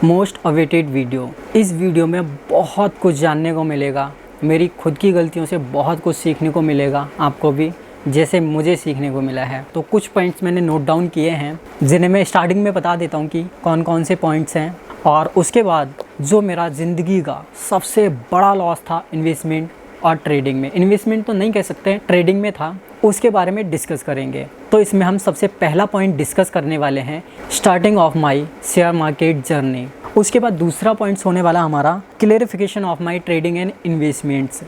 Most awaited video. इस video में बहुत कुछ जानने को मिलेगा, मेरी खुद की गलतियों से बहुत कुछ सीखने को मिलेगा आपको भी, जैसे मुझे सीखने को मिला है। तो कुछ पॉइंट्स मैंने नोट डाउन किए हैं जिन्हें मैं स्टार्टिंग में बता देता हूँ कि कौन कौन से पॉइंट्स हैं। और उसके बाद जो मेरा ज़िंदगी का सबसे बड़ा लॉस था इन्वेस्टमेंट और ट्रेडिंग में, इन्वेस्टमेंट तो नहीं कह सकते, ट्रेडिंग में था, उसके बारे में डिस्कस करेंगे। तो इसमें हम सबसे पहला पॉइंट डिस्कस करने वाले हैं starting of my share market journey. उसके बाद दूसरा पॉइंट्स होने वाला हमारा clarification of my trading and investments.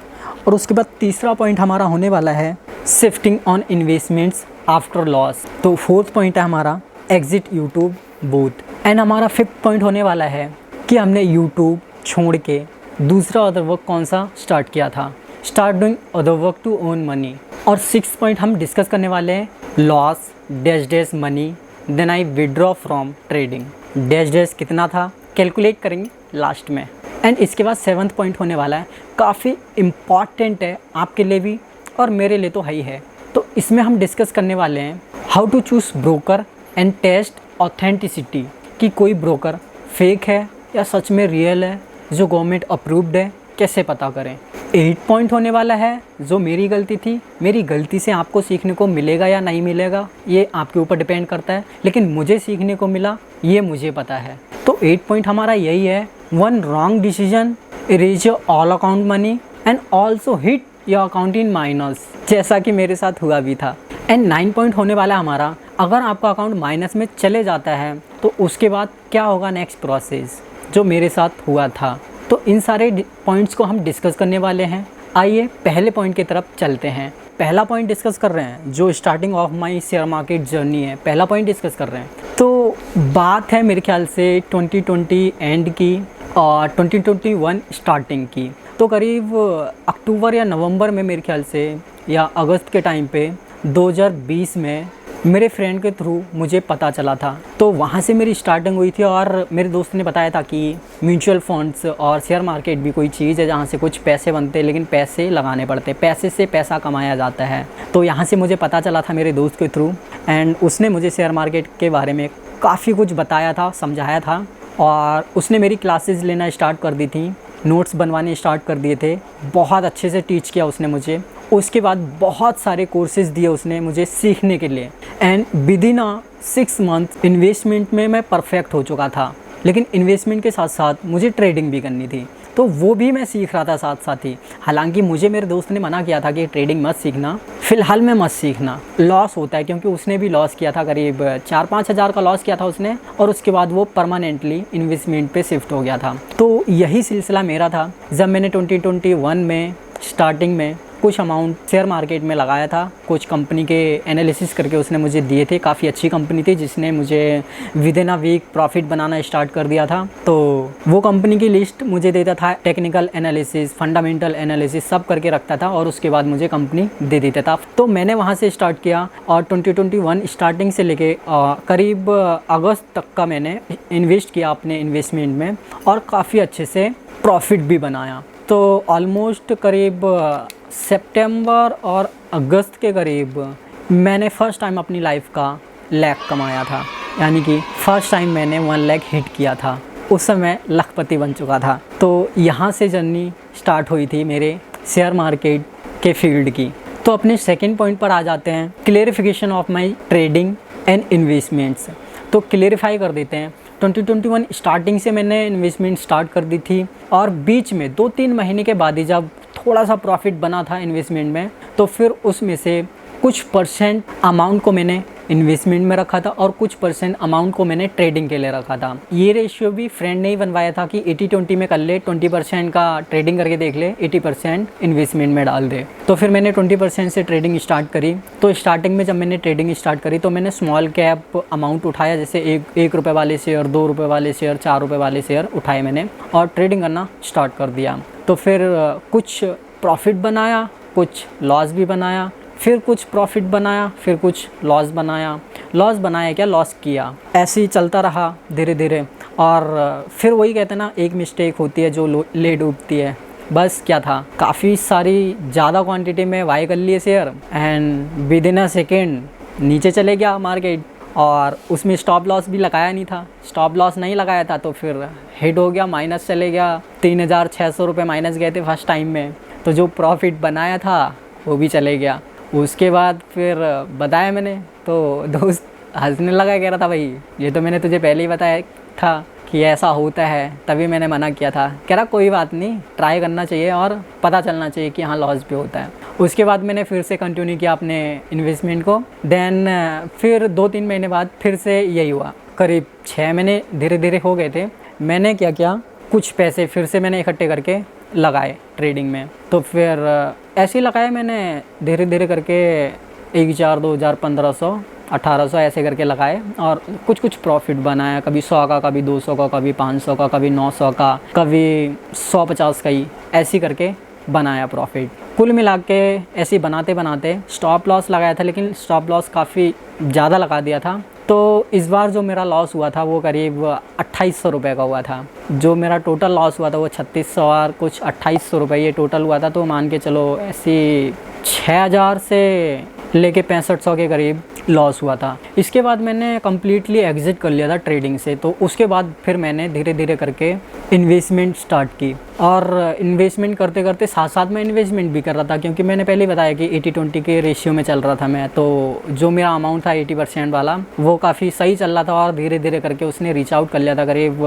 और उसके बाद तीसरा पॉइंट हमारा होने वाला है shifting on investments after loss. तो फोर्थ पॉइंट है हमारा एग्जिट यूट्यूब बूथ। एंड हमारा फिफ्थ पॉइंट होने वाला है कि हमने यूट्यूब छोड़ के दूसरा अदर वर्क कौन सा स्टार्ट किया था, start doing other work to earn money. और सिक्स पॉइंट हम डिस्कस करने वाले हैं loss dash dash money then I withdraw from trading. Dash dash कितना था कैलकुलेट करेंगे लास्ट में। एंड इसके बाद सेवन्थ पॉइंट होने वाला है, काफ़ी इम्पॉर्टेंट है आपके लिए भी और मेरे लिए तो है ही है। तो इसमें हम डिस्कस करने वाले हैं how to choose broker and test authenticity, कि कोई ब्रोकर फेक है या सच में रियल है, जो गवर्नमेंट अप्रूव्ड है, कैसे पता करें। 8 पॉइंट होने वाला है जो मेरी गलती थी, मेरी गलती से आपको सीखने को मिलेगा या नहीं मिलेगा ये आपके ऊपर डिपेंड करता है, लेकिन मुझे सीखने को मिला ये मुझे पता है। तो 8 पॉइंट हमारा यही है, 1 wrong decision erase your all account money and also hit your account in minus, जैसा कि मेरे साथ हुआ भी था। एंड 9 पॉइंट होने वाला है हमारा, अगर आपका अकाउंट माइनस में चले जाता है तो उसके बाद क्या होगा नेक्स्ट प्रोसेस, जो मेरे साथ हुआ था। तो इन सारे पॉइंट्स को हम डिस्कस करने वाले हैं। आइए पहले पॉइंट की तरफ चलते हैं। पहला पॉइंट डिस्कस कर रहे हैं जो starting of my share market journey है, पहला पॉइंट डिस्कस कर रहे हैं। तो बात है मेरे ख्याल से 2020 एंड की और 2021 स्टार्टिंग की। तो करीब अक्टूबर या नवंबर में मेरे ख्याल से या अगस्त के टाइम पे 2020 में मेरे फ्रेंड के थ्रू मुझे पता चला था। तो वहाँ से मेरी स्टार्टिंग हुई थी और मेरे दोस्त ने बताया था कि म्यूचुअल फंड्स और शेयर मार्केट भी कोई चीज़ है जहाँ से कुछ पैसे बनते हैं, लेकिन पैसे लगाने पड़ते हैं, पैसे से पैसा कमाया जाता है। तो यहाँ से मुझे पता चला था मेरे दोस्त के थ्रू, एंड उसने मुझे शेयर मार्केट के बारे में काफ़ी कुछ बताया था, समझाया था, और उसने मेरी क्लासेस लेना स्टार्ट कर दी थी, नोट्स बनवाने स्टार्ट कर दिए थे, बहुत अच्छे से टीच किया उसने मुझे। उसके बाद बहुत सारे कोर्सेज़ दिए उसने मुझे सीखने के लिए, एंड विदिन 6 मंथ इन्वेस्टमेंट में मैं परफेक्ट हो चुका था। लेकिन इन्वेस्टमेंट के साथ साथ मुझे ट्रेडिंग भी करनी थी, तो वो भी मैं सीख रहा था साथ साथ ही। हालांकि मुझे मेरे दोस्त ने मना किया था कि ट्रेडिंग मत सीखना, फ़िलहाल में मत सीखना, लॉस होता है, क्योंकि उसने भी लॉस किया था, करीब 4-5 हज़ार का लॉस किया था उसने, और उसके बाद वो परमानेंटली इन्वेस्टमेंट पे शिफ्ट हो गया था। तो यही सिलसिला मेरा था जब मैंने 2021 में स्टार्टिंग में कुछ अमाउंट शेयर मार्केट में लगाया था। कुछ कंपनी के एनालिसिस करके उसने मुझे दिए थे, काफ़ी अच्छी कंपनी थी जिसने मुझे विदिन अ वीक प्रॉफिट बनाना स्टार्ट कर दिया था। तो वो कंपनी की लिस्ट मुझे देता था, टेक्निकल एनालिसिस, फंडामेंटल एनालिसिस सब करके रखता था, और उसके बाद मुझे कंपनी दे देता था। तो मैंने वहाँ से स्टार्ट किया और 2021 स्टार्टिंग से लेके करीब अगस्त तक का मैंने इन्वेस्ट किया अपने इन्वेस्टमेंट में, और काफ़ी अच्छे से प्रॉफिट भी बनाया। तो ऑलमोस्ट करीब सितंबर और अगस्त के करीब मैंने फ़र्स्ट टाइम अपनी लाइफ का लाख कमाया था, यानी कि फ़र्स्ट टाइम मैंने 1 लाख हिट किया था। उस समय लखपति बन चुका था। तो यहाँ से जर्नी स्टार्ट हुई थी मेरे शेयर मार्केट के फील्ड की। तो अपने सेकंड पॉइंट पर आ जाते हैं, clarification of my trading and investments. तो क्लेरिफाई कर देते हैं, 2021 स्टार्टिंग से मैंने इन्वेस्टमेंट स्टार्ट कर दी थी, और बीच में 2-3 महीने के बाद ही जब थोड़ा सा प्रॉफिट बना था इन्वेस्टमेंट में, तो फिर उसमें से कुछ परसेंट अमाउंट को मैंने इन्वेस्टमेंट में रखा था और कुछ परसेंट अमाउंट को मैंने ट्रेडिंग के लिए रखा था। ये रेशियो भी फ्रेंड ने ही बनवाया था कि 80-20 में कर ले, 20% का ट्रेडिंग करके देख ले, 80% इन्वेस्टमेंट में डाल दे। तो फिर मैंने 20% से ट्रेडिंग स्टार्ट करी। तो स्टार्टिंग में जब मैंने ट्रेडिंग स्टार्ट करी तो मैंने स्मॉल कैप अमाउंट उठाया, जैसे एक रुपये वाले शेयर, 2 रुपये वाले शेयर, 4 रुपये वाले शेयर उठाए मैंने, और ट्रेडिंग करना स्टार्ट कर दिया। तो फिर कुछ प्रॉफिट बनाया, कुछ लॉस भी बनाया, फिर कुछ प्रॉफिट बनाया, फिर कुछ लॉस बनाया। लॉस बनाया क्या, लॉस किया, ऐसे ही चलता रहा धीरे धीरे। और फिर वही कहते हैं ना, एक मिस्टेक होती है जो ले डूबती है। बस क्या था, काफ़ी सारी ज़्यादा क्वांटिटी में बाय कर लिए share, and within a second नीचे चले गया मार्केट, और उसमें स्टॉप लॉस भी लगाया नहीं था। स्टॉप लॉस नहीं लगाया था तो फिर हिट हो गया, माइनस चले गया, 3600 रुपये माइनस गए थे फर्स्ट टाइम में। तो जो प्रॉफिट बनाया था वो भी चले गया। उसके बाद फिर बताया मैंने तो दोस्त हंसने लगा, कह रहा था भाई ये तो मैंने तुझे पहले ही बताया था कि ऐसा होता है, तभी मैंने मना किया था। कह रहा कोई बात नहीं, ट्राई करना चाहिए और पता चलना चाहिए कि हाँ लॉस भी होता है। उसके बाद मैंने फिर से कंटिन्यू किया अपने इन्वेस्टमेंट को। देन फिर 2-3 महीने बाद फिर से यही हुआ, करीब 6 महीने धीरे धीरे हो गए थे। मैंने क्या किया, कुछ पैसे फिर से मैंने इकट्ठे करके लगाए ट्रेडिंग में। तो फिर ऐसे ही लगाए मैंने धीरे धीरे करके 1000, 2000, 1500, 1800 ऐसे करके लगाए और कुछ कुछ प्रॉफिट बनाया। कभी 100 का, कभी 200 का, कभी 500 का, कभी 900 का, कभी 150 का ही, ऐसी करके बनाया प्रॉफिट। कुल मिला के ऐसे बनाते बनाते स्टॉप लॉस लगाया था, लेकिन स्टॉप लॉस काफ़ी ज़्यादा लगा दिया था। तो इस बार जो मेरा लॉस हुआ था वो करीब 2800 रुपये का हुआ था। जो मेरा टोटल लॉस हुआ था वो 3600 और कुछ 2800 रुपये ये टोटल हुआ था। तो मान के चलो ऐसी 6000 से लेके 6500 के करीब लॉस हुआ था। इसके बाद मैंने कम्प्लीटली एग्ज़िट कर लिया था ट्रेडिंग से। तो उसके बाद फिर मैंने धीरे धीरे करके इन्वेस्टमेंट स्टार्ट की और इन्वेस्टमेंट करते करते साथ साथ मैं इन्वेस्टमेंट भी कर रहा था, क्योंकि मैंने पहले ही बताया कि 80-20 के रेशियो में चल रहा था मैं। तो जो मेरा अमाउंट था 80% वाला वो काफ़ी सही चल रहा था और धीरे धीरे करके उसने रीच आउट कर लिया था करीब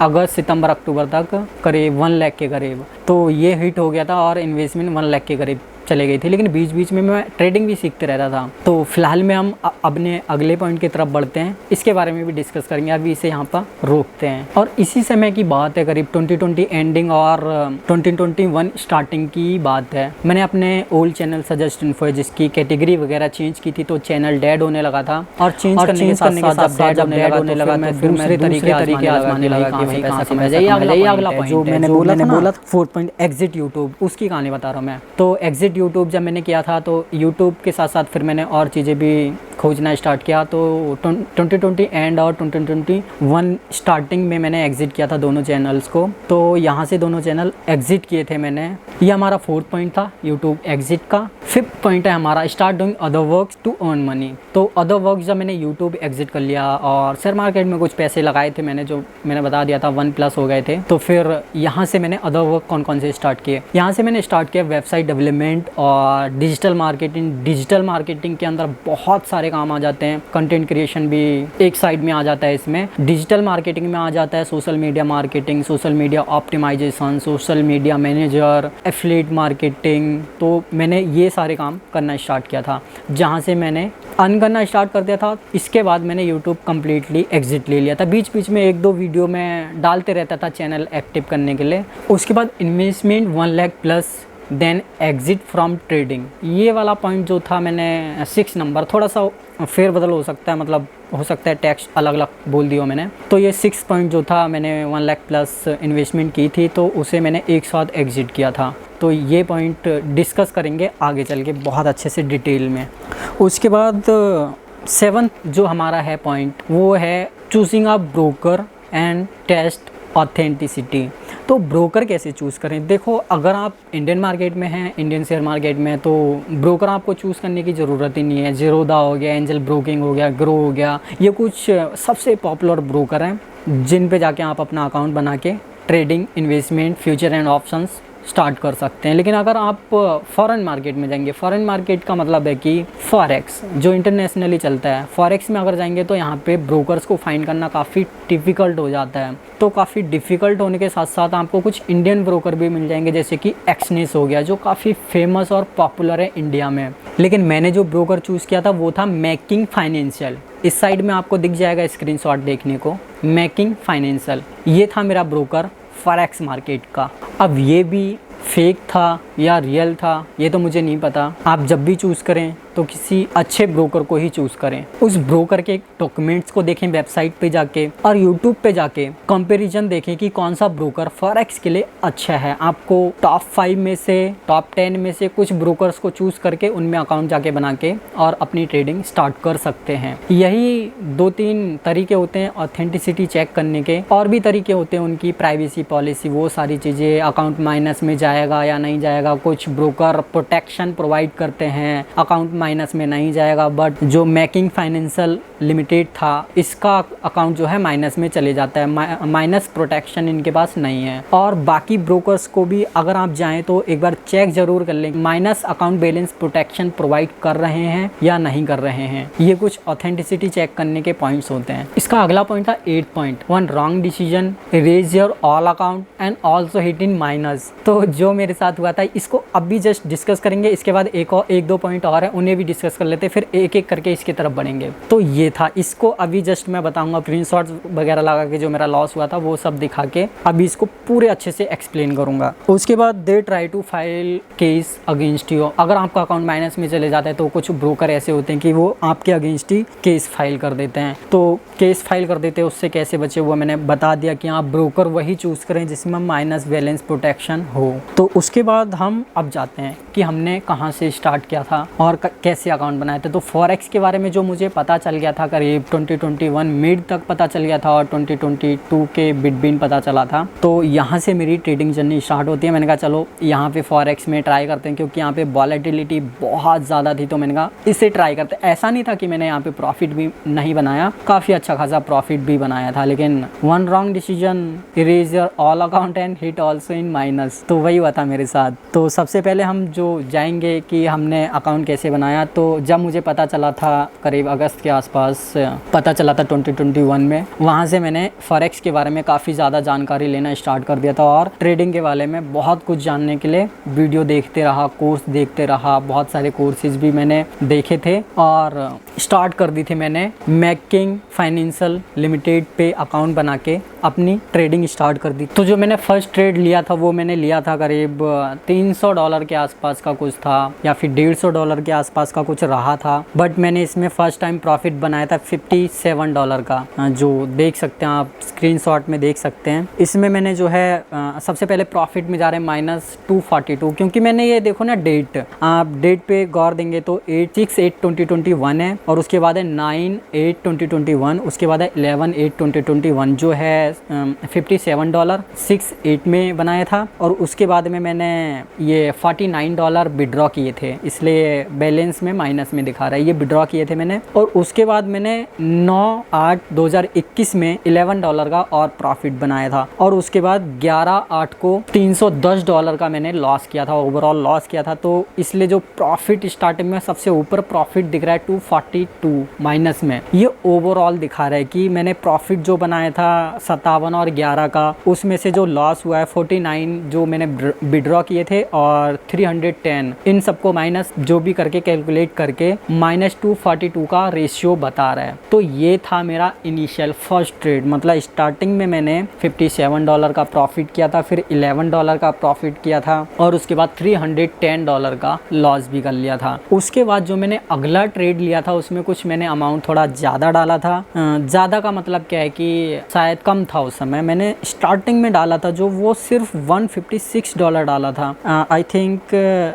अगस्त, सितंबर, अक्टूबर तक करीब 1 लाख के करीब। तो ये हिट हो गया था और इन्वेस्टमेंट 1 लाख के करीब चले गई थी। लेकिन बीच बीच में मैं ट्रेडिंग भी सीखते रहता था। तो फिलहाल में हम अपने अगले पॉइंट की तरफ बढ़ते हैं, इसके बारे में भी डिस्कस करेंगे। अभी इसे यहाँ पर रोकते हैं। और इसी समय की बात है, करीब 2020 एंडिंग और 2021 स्टार्टिंग की बात है। मैंने अपने ओल्ड चैनल सजेस्ट इन्फो जिसकी कैटेगरी वगैरह चेंज की थी, तो चैनल डेड होने लगा था और चेंज करने के साथ जब डेड होने लगा मैं दूसरे तरीके आजमाने लगा कि भाई पैसा कमाया जाए। अगला पॉइंट जो मैंने बोला 4 पॉइंट एग्जिट यूट्यूब, उसकी कहानी बता रहा हूँ मैं। तो एग्जिट यूट्यूब जब मैंने किया था तो यूट्यूब के साथ साथ फिर मैंने और चीज़ें भी खोजना स्टार्ट किया। तो 2020 एंड और 2021 स्टार्टिंग में मैंने एग्जिट किया था दोनों चैनल्स को। तो यहाँ से दोनों चैनल एग्जिट किए थे मैंने। ये हमारा 4th पॉइंट था यूट्यूब एग्जिट का। 5th पॉइंट है हमारा start doing other works to earn money. तो अदर वर्क जब मैंने यूट्यूब एग्जिट कर लिया और शेयर मार्केट में कुछ पैसे लगाए थे मैंने, जो मैंने बता दिया था 1+ हो गए थे। तो फिर यहाँ से मैंने अदर वर्क कौन कौन से स्टार्ट किए। यहाँ से मैंने स्टार्ट किया वेबसाइट डेवलपमेंट और डिजिटल मार्केटिंग। डिजिटल मार्केटिंग के अंदर बहुत सारे काम आ जाते हैं। कंटेंट क्रिएशन भी एक साइड में आ जाता है। इसमें डिजिटल मार्केटिंग में आ जाता है social media marketing, social media optimisation, social media manager, affiliate marketing. तो मैंने ये सारे काम करना स्टार्ट किया था, जहाँ से मैंने अर्न करना स्टार्ट कर दिया था। इसके बाद मैंने यूट्यूब कम्प्लीटली एग्जिट ले लिया था। बीच बीच में 1-2 वीडियो मैं डालते रहता था चैनल एक्टिव करने के लिए। उसके बाद investment 1 lakh plus, then exit from trading. ये वाला पॉइंट जो था मैंने 6 नंबर, थोड़ा सा फेरबदल हो सकता है, मतलब हो सकता है टेक्स्ट अलग अलग बोल दिया मैंने। तो ये 6 पॉइंट जो था, मैंने 1 लाख प्लस इन्वेस्टमेंट की थी तो उसे मैंने एक साथ एग्जिट किया था। तो ये पॉइंट डिस्कस करेंगे आगे चल के बहुत अच्छे से डिटेल में। उसके बाद 7th जो हमारा है पॉइंट वो है choosing a broker and test authenticity. तो ब्रोकर कैसे चूज़ करें। देखो, अगर आप इंडियन मार्केट में हैं, इंडियन शेयर मार्केट में, तो ब्रोकर आपको चूज़ करने की ज़रूरत ही नहीं है। ज़ीरोधा हो गया, एंजल ब्रोकिंग हो गया, ग्रो हो गया, ये कुछ सबसे पॉपुलर ब्रोकर हैं जिन पे जाके आप अपना अकाउंट बना के trading, investment, future and options start कर सकते हैं। लेकिन अगर आप फॉरेन मार्केट में जाएंगे, फॉरेन मार्केट का मतलब है कि फॉरेक्स जो इंटरनेशनली चलता है, फॉरेक्स में अगर जाएंगे तो यहाँ पे ब्रोकर्स को फाइंड करना काफ़ी डिफ़िकल्ट हो जाता है। तो काफ़ी डिफ़िकल्ट होने के साथ साथ आपको कुछ इंडियन ब्रोकर भी मिल जाएंगे, जैसे कि एक्सनेस हो गया जो काफ़ी फेमस और पॉपुलर है इंडिया में। लेकिन मैंने जो ब्रोकर चूज़ किया था वो था मेकिंग फाइनेंशियल। इस साइड में आपको दिख जाएगा स्क्रीनशॉट देखने को, मेकिंग फाइनेंशियल, ये था मेरा ब्रोकर फॉरेक्स मार्केट का। अब ये भी फेक था या रियल था ये तो मुझे नहीं पता। आप जब भी चूज़ करें तो किसी अच्छे ब्रोकर को ही चूज़ करें। उस ब्रोकर के डॉक्यूमेंट्स को देखें वेबसाइट पे जाके, और यूट्यूब पे जाके कंपैरिजन देखें कि कौन सा ब्रोकर फॉरेक्स के लिए अच्छा है। आपको टॉप 5 में से, टॉप 10 में से कुछ ब्रोकर्स को चूज़ करके उनमें अकाउंट जाके बना के और अपनी ट्रेडिंग स्टार्ट कर सकते हैं। यही 2-3 तरीके होते हैं ऑथेंटिसिटी चेक करने के। और भी तरीके होते हैं उनकी प्राइवेसी पॉलिसी, वो सारी चीज़ें, अकाउंट माइनस में जाएगा या नहीं जाएगा। कुछ ब्रोकर प्रोटेक्शन प्रोवाइड करते हैं, अकाउंट माइनस में नहीं जाएगा, बट जो मैकिंग फाइनेंशियल लिमिटेड था इसका अकाउंट जो है माइनस में चले जाता है। माइनस प्रोटेक्शन इनके पास नहीं है। और बाकी ब्रोकर्स को भी अगर आप जाएं तो एक बार चेक जरूर कर लें minus account balance protection provide कर रहे हैं या नहीं कर रहे हैं। ये कुछ ऑथेंटिसिटी चेक करने के पॉइंट्स होते हैं। इसका अगला पॉइंट था 8 point, 1 wrong decision, raise your all account and also hit in minus. तो जो मेरे साथ हुआ था इसको अभी जस्ट डिस्कस करेंगे, इसके बाद एक दो पॉइंट और है उन्हें भी डिस्कस कर लेते, फिर एक एक करके इसकी तरफ बढ़ेंगे। तो ये था, इसको अभी जस्ट मैं बताऊंगा, स्क्रीनशॉट्स वगैरह लगा के जो मेरा लॉस हुआ था वो सब दिखा के अभी इसको पूरे अच्छे से एक्सप्लेन करूंगा। उसके बाद they try to file case against you. अगर आपका अकाउंट माइनस में चले जाता है तो कुछ ब्रोकर ऐसे होते हैं कि वो आपके अगेंस्ट ही केस फाइल कर देते हैं। तो केस फाइल कर देते हैं, उससे कैसे बचे हुआ मैंने बता दिया कि आप ब्रोकर वही चूज़ करें जिसमें माइनस बैलेंस प्रोटेक्शन हो। तो उसके बाद हम अब जाते हैं कि हमने कहाँ से स्टार्ट किया था और कैसे अकाउंट बनाए थे। तो फॉरेक्स के बारे में जो मुझे पता चल गया था करीब 2021 मिड तक पता चल गया था और 2022 के बिटवीन पता चला था। तो यहाँ से मेरी ट्रेडिंग जर्नी स्टार्ट होती है। मैंने कहा चलो यहाँ पे फॉरेक्स में ट्राई करते हैं, क्योंकि यहाँ पे वॉलेटिलिटी बहुत ज़्यादा थी। तो मैंने कहा इसे ट्राई करते हैं। ऐसा नहीं था कि मैंने यहाँ पे प्रॉफिट भी नहीं बनाया, काफ़ी अच्छा खासा प्रॉफिट भी बनाया था, लेकिन 1 wrong decision, erase your all account and hit also in minus. तो वही हुआ था मेरे साथ। तो सबसे पहले हम जो जाएंगे कि हमने अकाउंट कैसे बनाया, तो जब मुझे पता चला था करीब अगस्त के आसपास पता चला था 2021 में, वहाँ से मैंने फॉरेक्स के बारे में काफ़ी ज़्यादा जानकारी लेना स्टार्ट कर दिया था और ट्रेडिंग के बारे में बहुत कुछ जानने के लिए वीडियो देखते रहा, कोर्स देखते रहा, बहुत सारे कोर्सेज भी मैंने देखे थे और स्टार्ट कर दी थी मैंने मैकिंग फाइनेंशियल लिमिटेड पे अकाउंट बना के अपनी ट्रेडिंग स्टार्ट कर दी। तो जो मैंने फर्स्ट ट्रेड लिया था वो मैंने लिया था करीब $300 के आसपास का कुछ था, या फिर $150 के आसपास का कुछ रहा था, बट मैंने इसमें फर्स्ट टाइम प्रॉफिट बनाया था $57 का, जो देख सकते हैं आप स्क्रीनशॉट में देख सकते हैं। इसमें मैंने जो है सबसे पहले प्रॉफिट में जा रहे हैं -242, क्योंकि मैंने ये देखो ना डेट, आप डेट पे गौर देंगे तो 8/6/2021 है और उसके बाद है 9/8/2021, उसके बाद है 11/8/2021 जो है $57 6/8 में बनाया था। और उसके बाद में मैंने ये $49 विड्रॉ किए थे, इसलिए बैलेंस में माइनस में दिखा रहा है, ये विड्रॉ किए थे मैंने। और उसके बाद मैंने 9/8/2021 में $11 का और प्रॉफिट बनाया था। और उसके बाद 11/8 को $310 का मैंने लॉस किया था, ओवरऑल लॉस किया था। तो इसलिए जो प्रॉफिट स्टार्टिंग में सबसे ऊपर प्रॉफिट दिख रहा है 242 माइनस में, ये ओवरऑल दिखा रहा है कि मैंने प्रॉफिट जो बनाया था 57 और 11 का, उसमें से जो लॉस हुआ है 49 जो मैंने विड्रॉ किए थे और 310, इन सबको माइनस जो भी करके कैलकुलेट करके -242 का रेशियो बता रहा है। तो ये था मेरा इनिशियल फर्स्ट ट्रेड, मतलब स्टार्टिंग में मैंने $57 का प्रॉफिट किया था, फिर $11 का प्रॉफिट किया था और उसके बाद $310 का लॉस भी कर लिया था। उसके बाद जो मैंने अगला ट्रेड लिया था उसमें कुछ मैंने अमाउंट थोड़ा ज़्यादा डाला था। ज़्यादा का मतलब क्या है कि शायद कम था उस समय, मैंने स्टार्टिंग में डाला था जो वो सिर्फ $156 डाला था, आई थिंक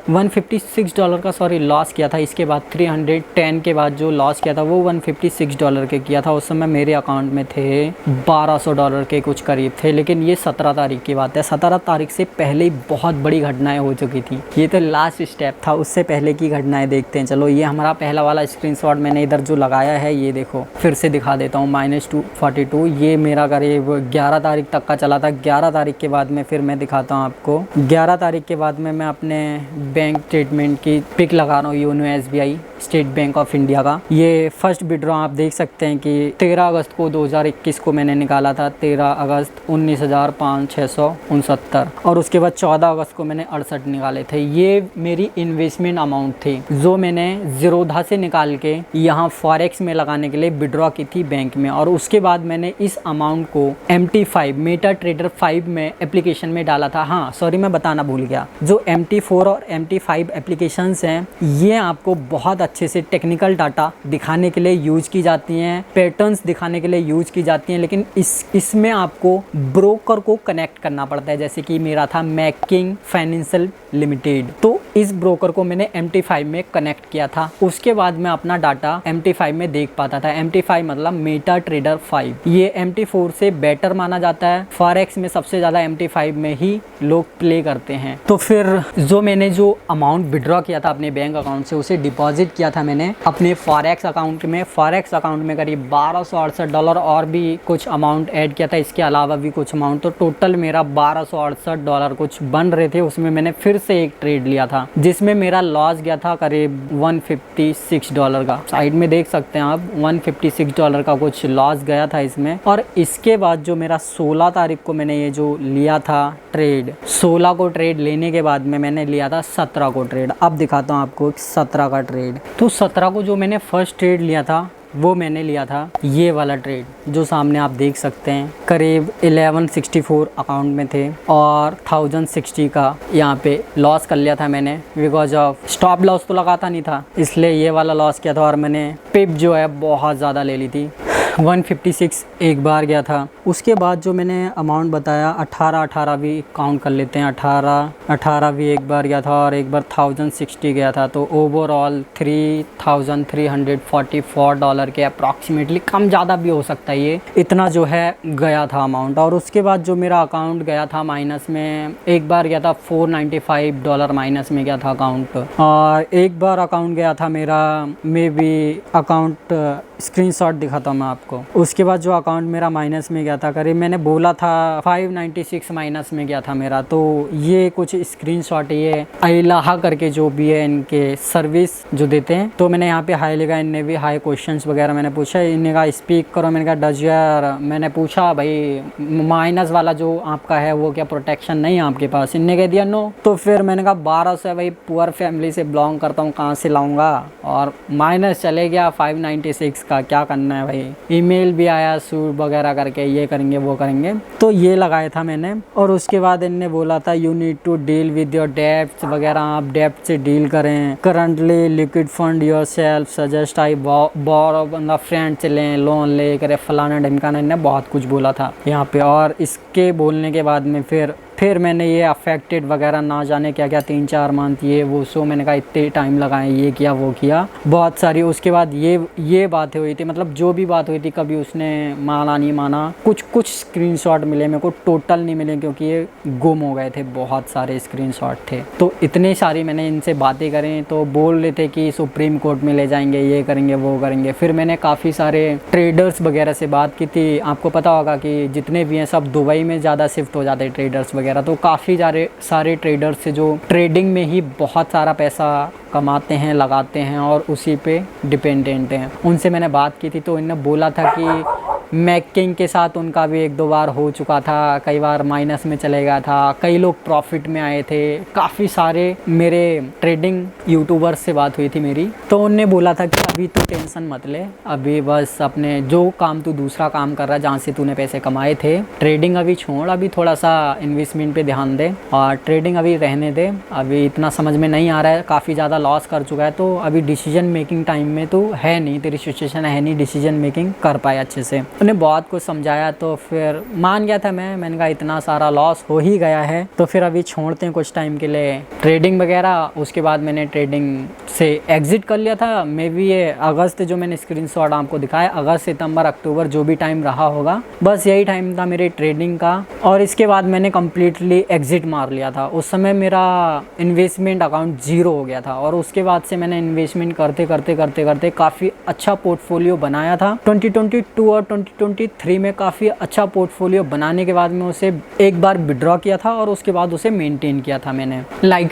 $156 का सॉरी लॉस किया था। इसके बाद 310 के बाद जो लॉस किया था वो $156 के किया था। उस समय मेरे अकाउंट में थे $1200 के कुछ करीब थे, लेकिन ये 17 तारीख की बात है। 17 तारीख से पहले ही बहुत बड़ी घटनाएं हो चुकी थी, ये तो लास्ट स्टेप था, उससे पहले की घटनाएं देखते हैं। चलो ये हमारा पहला वाला स्क्रीनशॉट मैंने इधर जो लगाया है, ये देखो फिर से दिखा देता हूँ, -242, ये मेरा करीब 11 तारीख तक का चला था। 11 तारीख के बाद में फिर मैं दिखाता हूँ आपको, 11 तारीख के बाद में मैं अपने बैंक स्टेटमेंट की पिक लगा रहा हूँ, YONO SBI state bank of India का। ये फर्स्ट विड्रॉ आप देख सकते हैं कि 13 अगस्त को 2021 को मैंने निकाला था, 13 अगस्त 19,669 और उसके बाद 14 अगस्त को मैंने 68 निकाले थे। ये मेरी इन्वेस्टमेंट अमाउंट थी जो मैंने ज़ीरोधा से निकाल के यहाँ फॉरेक्स में लगाने के लिए विड्रॉ की थी बैंक में। और उसके बाद मैंने इस अमाउंट को MT5 मेटा ट्रेडर 5 में एप्लीकेशन में डाला था। हाँ सॉरी मैं बताना भूल गया, जो MT4 और MT5 एप्लीकेशंस हैं ये आपको बहुत अच्छे से टेक्निकल डाटा दिखाने के लिए यूज की जाती हैं, पैटर्न्स दिखाने के लिए यूज की जाती हैं, लेकिन इसमें आपको ब्रोकर को कनेक्ट करना पड़ता है। जैसे कि मेरा था मैकिंग फाइनेंशियल लिमिटेड, तो इस ब्रोकर को मैंने MT5 में कनेक्ट किया था। उसके बाद मैं अपना डाटा MT5 में देख पाता था। MT5 मतलब मेटा ट्रेडर 5, ये MT4 से बेटर माना जाता है। फॉरेक्स में सबसे ज़्यादा MT5 में ही लोग प्ले करते हैं। तो फिर जो मैंने जो अमाउंट विड्रॉ किया था अपने बैंक अकाउंट से, उसे डिपॉजिट किया था मैंने अपने फॉरेक्स अकाउंट में। फॉरेक्स अकाउंट में करीब $1268 और भी कुछ अमाउंट ऐड किया था, इसके अलावा भी कुछ अमाउंट, तो टोटल मेरा $1268 कुछ बन रहे थे। उसमें मैंने फिर से एक ट्रेड लिया था जिसमें मेरा लॉस गया था करीब $156 का। साइड में देख सकते हैं आप, $156 का कुछ लॉस गया था इसमें। और इसके बाद जो मेरा 16 तारीख को मैंने ये जो लिया था ट्रेड, 16 को ट्रेड लेने के बाद में मैंने लिया था 17 को ट्रेड। अब दिखाता हूँ आपको 17 का ट्रेड। तो 17 को जो मैंने फर्स्ट ट्रेड लिया था वो मैंने लिया था ये वाला ट्रेड जो सामने आप देख सकते हैं। करीब 1164 अकाउंट में थे और 1060 का यहाँ पे लॉस कर लिया था मैंने, बिकॉज ऑफ स्टॉप लॉस तो लगाता नहीं था, इसलिए ये वाला लॉस किया था। और मैंने पिप जो है बहुत ज़्यादा ले ली थी, 156 एक बार गया था। उसके बाद जो मैंने अमाउंट बताया 18 भी काउंट कर लेते हैं, 18 भी एक बार गया था और एक बार 1060 गया था। तो ओवरऑल $3344 के अप्रॉक्सीमेटली, कम ज़्यादा भी हो सकता है ये, इतना जो है गया था अमाउंट। और उसके बाद जो मेरा अकाउंट गया था माइनस में, एक बार गया था $495 माइनस में गया था अकाउंट। और एक बार अकाउंट गया था मेरा, मे बी अकाउंट स्क्रीनशॉट दिखाता हूँ मैं आपको। उसके बाद जो अकाउंट मेरा माइनस में गया था, करीब मैंने बोला था 596 माइनस में गया था मेरा। तो ये कुछ स्क्रीनशॉट, ये अलाहा करके जो भी है इनके सर्विस जो देते हैं, तो मैंने यहाँ पे हाई लिखा। इनने भी हाई क्वेश्चंस वगैरह मैंने पूछा, इन्हें कहा स्पीक करो, मैंने कहा डज यार, मैंने पूछा भाई माइनस वाला जो आपका है वो क्या प्रोटेक्शन नहीं है आपके पास, इनने कह दिया नो। तो फिर मैंने कहा 1200 है भाई, पुअर फैमिली से बिलोंग करता हूँ, कहाँ से लाऊंगा, और माइनस चले गया 596 का, क्या करना है भाई। ईमेल भी आया सूट वगैरह करके, ये करेंगे वो करेंगे, तो ये लगाया था मैंने। और उसके बाद इनने बोला था you need to deal with your debts वगैरह, आप डेब्ट से डील करें। Currently liquid fund yourself, suggest I borrow, बंदा फ्रेंड से लें, लोन ले करे, फलाना ढिमकाना, इनने बहुत कुछ बोला था यहाँ पे। और इसके बोलने के बाद में फिर मैंने ये अफेक्टेड वगैरह ना जाने क्या क्या 3-4 मंथ ये वो, सो मैंने कहा इतने टाइम लगाए, ये किया वो किया बहुत सारी। उसके बाद ये बातें हुई थी, मतलब जो भी बात हुई थी कभी उसने माना नहीं माना। कुछ स्क्रीनशॉट मिले मेरे को, टोटल नहीं मिले क्योंकि ये गुम हो गए थे, बहुत सारे स्क्रीनशॉट थे। तो इतनी सारी मैंने इनसे बातें करें, तो बोल रहे थे कि सुप्रीम कोर्ट में ले जाएंगे, ये करेंगे वो करेंगे। फिर मैंने काफ़ी सारे ट्रेडर्स वगैरह से बात की थी। आपको पता होगा कि जितने भी हैं सब दुबई में ज़्यादा शिफ्ट हो जाते हैं ट्रेडर्स वगैरह, तो काफ़ी सारे ट्रेडर्स से जो ट्रेडिंग में ही बहुत सारा पैसा कमाते हैं, लगाते हैं और उसी पे डिपेंडेंट हैं, उनसे मैंने बात की थी। तो इन्होंने बोला था कि मैकिंग के साथ उनका भी 1-2 बार हो चुका था, कई बार माइनस में चले गया था, कई लोग प्रॉफिट में आए थे। काफ़ी सारे मेरे ट्रेडिंग यूट्यूबर्स से बात हुई थी मेरी, तो उनने बोला था कि अभी तो टेंशन मत ले, अभी बस अपने जो काम तू दूसरा काम कर रहा है जहाँ से तूने पैसे कमाए थे, ट्रेडिंग अभी छोड़, अभी थोड़ा सा इन्वेस्टमेंट पे ध्यान दे और ट्रेडिंग अभी रहने दे, अभी इतना समझ में नहीं आ रहा है, काफ़ी ज़्यादा लॉस कर चुका है, तो अभी डिसीजन मेकिंग टाइम में तो है नहीं, तेरी सिचुएशन है नहीं डिसीजन मेकिंग कर पाए अच्छे से। उन्हें बहुत कुछ समझाया तो फिर मान गया था मैंने कहा इतना सारा लॉस हो ही गया है तो फिर अभी छोड़ते हैं कुछ टाइम के लिए ट्रेडिंग वगैरह। उसके बाद मैंने ट्रेडिंग से एग्जिट कर लिया था। मे बी ये अगस्त जो मैंने स्क्रीनशॉट आपको दिखाया, अगस्त सितंबर अक्टूबर जो भी टाइम रहा होगा, बस यही टाइम था मेरे ट्रेडिंग का। और इसके बाद मैंने कम्प्लीटली एग्जिट मार लिया था। उस समय मेरा इन्वेस्टमेंट अकाउंट 0 हो गया था और उसके बाद से मैंने इन्वेस्टमेंट करते करते काफ़ी अच्छा पोर्टफोलियो बनाया था। 2022 और 2023 में काफ़ी अच्छा पोर्टफोलियो बनाने के बाद में उसे एक बार विड्रॉ किया था और उसके बाद उसे मेंटेन किया था मैंने।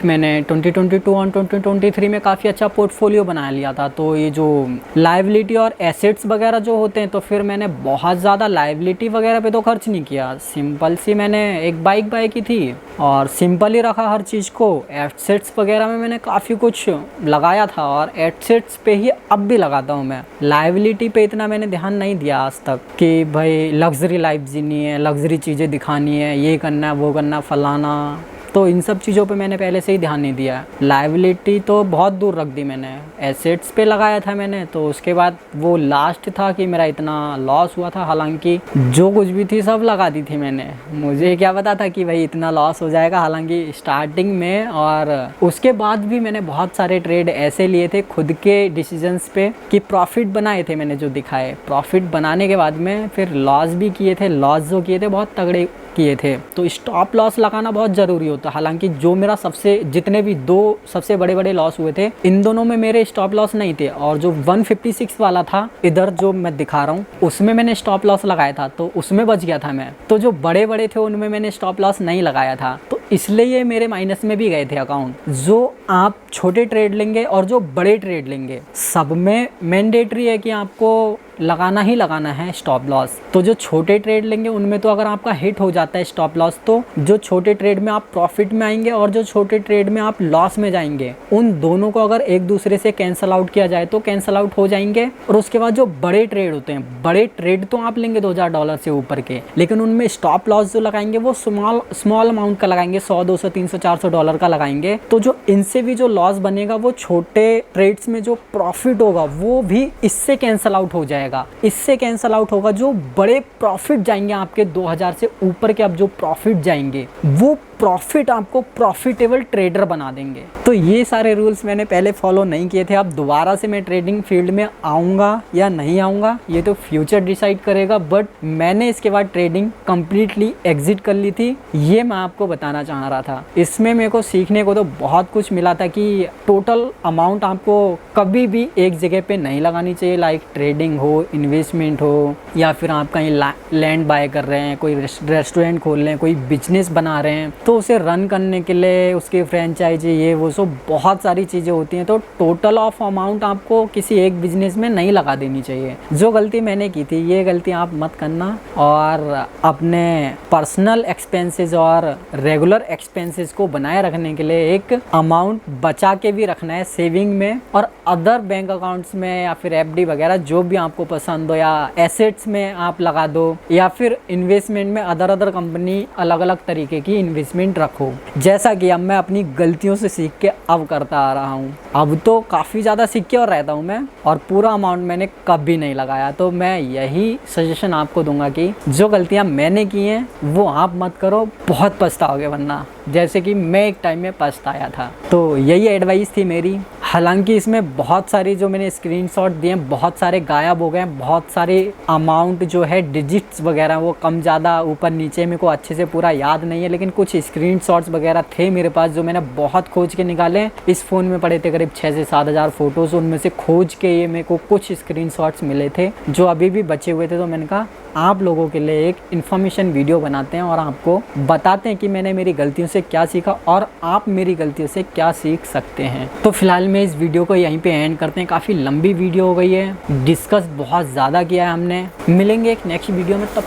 मैंने 2022 और 2023 में काफ़ी अच्छा पोर्टफोलियो बना लिया था। तो ये जो लायबिलिटी और एसेट्स वगैरह जो होते हैं, तो फिर मैंने बहुत ज़्यादा लायबिलिटी वगैरह पे तो खर्च नहीं किया। सिंपल सी मैंने एक बाइक बाय की थी और सिंपल ही रखा हर चीज़ को। एसेट्स वगैरह में मैंने काफ़ी कुछ लगाया था और एसेट्स पे ही अब भी लगाता हूँ मैं। लायबिलिटी पे इतना मैंने ध्यान नहीं दिया आज तक कि भाई लग्जरी लाइफ जीनी है, लग्जरी चीज़ें दिखानी है, ये करना है वो करना फलाना, तो इन सब चीज़ों पे मैंने पहले से ही ध्यान नहीं दिया। लायबिलिटी तो बहुत दूर रख दी मैंने, एसेट्स पे लगाया था मैंने। तो उसके बाद वो लास्ट था कि मेरा इतना लॉस हुआ था, हालांकि जो कुछ भी थी सब लगा दी थी मैंने। मुझे क्या पता था कि भाई इतना लॉस हो जाएगा, हालांकि स्टार्टिंग में। और उसके बाद भी मैंने बहुत सारे ट्रेड ऐसे लिए थे खुद के डिसीजंस पे कि प्रॉफिट बनाए थे मैंने जो दिखाए। प्रॉफिट बनाने के बाद में फिर लॉस भी किए थे। लॉस जो किए थे बहुत तगड़े किए थे। तो स्टॉप लॉस लगाना बहुत ज़रूरी होता है। हालांकि जो मेरा जितने भी 2 सबसे बड़े बड़े लॉस हुए थे, इन दोनों में मेरे स्टॉप लॉस नहीं थे, और जो 156 वाला था इधर जो मैं दिखा रहा हूँ, उसमें मैंने स्टॉप लॉस लगाया था, तो उसमें बच गया था मैं। तो जो बड़े बड़े थे उनमें मैंने स्टॉप लॉस नहीं लगाया था, तो इसलिए ये मेरे माइनस में भी गए थे अकाउंट। जो आप छोटे ट्रेड लेंगे और जो बड़े ट्रेड लेंगे, सब में मैंडेटरी है कि आपको लगाना ही लगाना है स्टॉप लॉस। तो जो छोटे ट्रेड लेंगे उनमें तो अगर आपका हिट हो जाता है स्टॉप लॉस, तो जो छोटे ट्रेड में आप प्रॉफिट में आएंगे और जो छोटे ट्रेड में आप लॉस में जाएंगे, उन दोनों को अगर एक दूसरे से कैंसल आउट किया जाए तो कैंसल आउट हो जाएंगे। और उसके बाद जो बड़े ट्रेड होते हैं, बड़े ट्रेड तो आप लेंगे $2000 से ऊपर के, लेकिन उनमें स्टॉप लॉस जो लगाएंगे वो स्मॉल अमाउंट का लगाएंगे, $100, $200, $300, $400 का लगाएंगे। तो जो इनसे भी जो लॉस बनेगा, वो छोटे ट्रेड्स में जो प्रॉफिट होगा वो भी इससे कैंसल आउट हो जाएगा, इससे कैंसल आउट होगा। जो बड़े प्रॉफिट जाएंगे आपके 2000 से ऊपर के, अब जो प्रॉफिट जाएंगे वो प्रॉफिट आपको प्रॉफिटेबल ट्रेडर बना देंगे। तो ये सारे रूल्स मैंने पहले फॉलो नहीं किए थे। अब दोबारा से मैं ट्रेडिंग फील्ड में आऊँगा या नहीं आऊँगा ये तो फ्यूचर डिसाइड करेगा, बट मैंने इसके बाद ट्रेडिंग कम्प्लीटली एग्जिट कर ली थी। ये मैं आपको बताना चाह रहा था। इसमें मेरे को सीखने को तो बहुत कुछ मिला था कि टोटल अमाउंट आपको कभी भी एक जगह पे नहीं लगानी चाहिए। लाइक ट्रेडिंग हो, इन्वेस्टमेंट हो, या फिर आप कहीं लैंड बाय कर रहे हैं, कोई रेस्टोरेंट खोल रहे हैं, कोई बिजनेस बना रहे हैं, तो उसे रन करने के लिए उसकी फ्रेंचाइजी, ये वो सब बहुत सारी चीज़ें होती हैं। तो टोटल ऑफ अमाउंट आपको किसी एक बिजनेस में नहीं लगा देनी चाहिए। जो गलती मैंने की थी, ये गलती आप मत करना, और अपने पर्सनल एक्सपेंसेस और रेगुलर एक्सपेंसेस को बनाए रखने के लिए एक अमाउंट बचा के भी रखना है सेविंग में, और अदर बैंक अकाउंट्स में या फिर FD वगैरह जो भी आपको पसंद हो, या एसेट्स में आप लगा दो, या फिर इन्वेस्टमेंट में अदर कंपनी अलग अलग तरीके की इन्वेस्टमेंट रखो। जैसा कि अब मैं अपनी गलतियों से सीख के अब करता आ रहा हूँ। अब तो काफ़ी ज़्यादा सिक्योर रहता हूँ मैं, और पूरा अमाउंट मैंने कभी नहीं लगाया। तो मैं यही सजेशन आपको दूंगा कि जो गलतियाँ मैंने की हैं वो आप मत करो, बहुत पछताओगे वरना, जैसे कि मैं एक टाइम में पछताया था। तो यही एडवाइस थी मेरी। हालांकि इसमें बहुत सारी जो मैंने स्क्रीनशॉट दिए बहुत सारे गायब हो गए, बहुत सारे अमाउंट जो है डिजिट्स वगैरह वो कम ज़्यादा ऊपर नीचे मेरे को अच्छे से पूरा याद नहीं है, लेकिन कुछ स्क्रीनशॉट्स वगैरह थे मेरे पास जो मैंने बहुत खोज के निकाले। इस फ़ोन में पड़े थे करीब 6 से 7 हज़ार फ़ोटोज़, उनमें से खोज के ये मेरे को कुछ स्क्रीनशॉट्स मिले थे जो अभी भी बचे हुए थे। तो मैंने कहा आप लोगों के लिए एक इन्फॉर्मेशन वीडियो बनाते हैं और आपको बताते हैं कि मैंने मेरी गलतियों से क्या सीखा और आप मेरी गलतियों से क्या सीख सकते हैं। तो फिलहाल मैं इस वीडियो को यहीं पे एंड करते हैं। काफ़ी लंबी वीडियो हो गई है, डिस्कस बहुत ज़्यादा किया है हमने। मिलेंगे एक नेक्स्ट वीडियो में, तब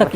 तक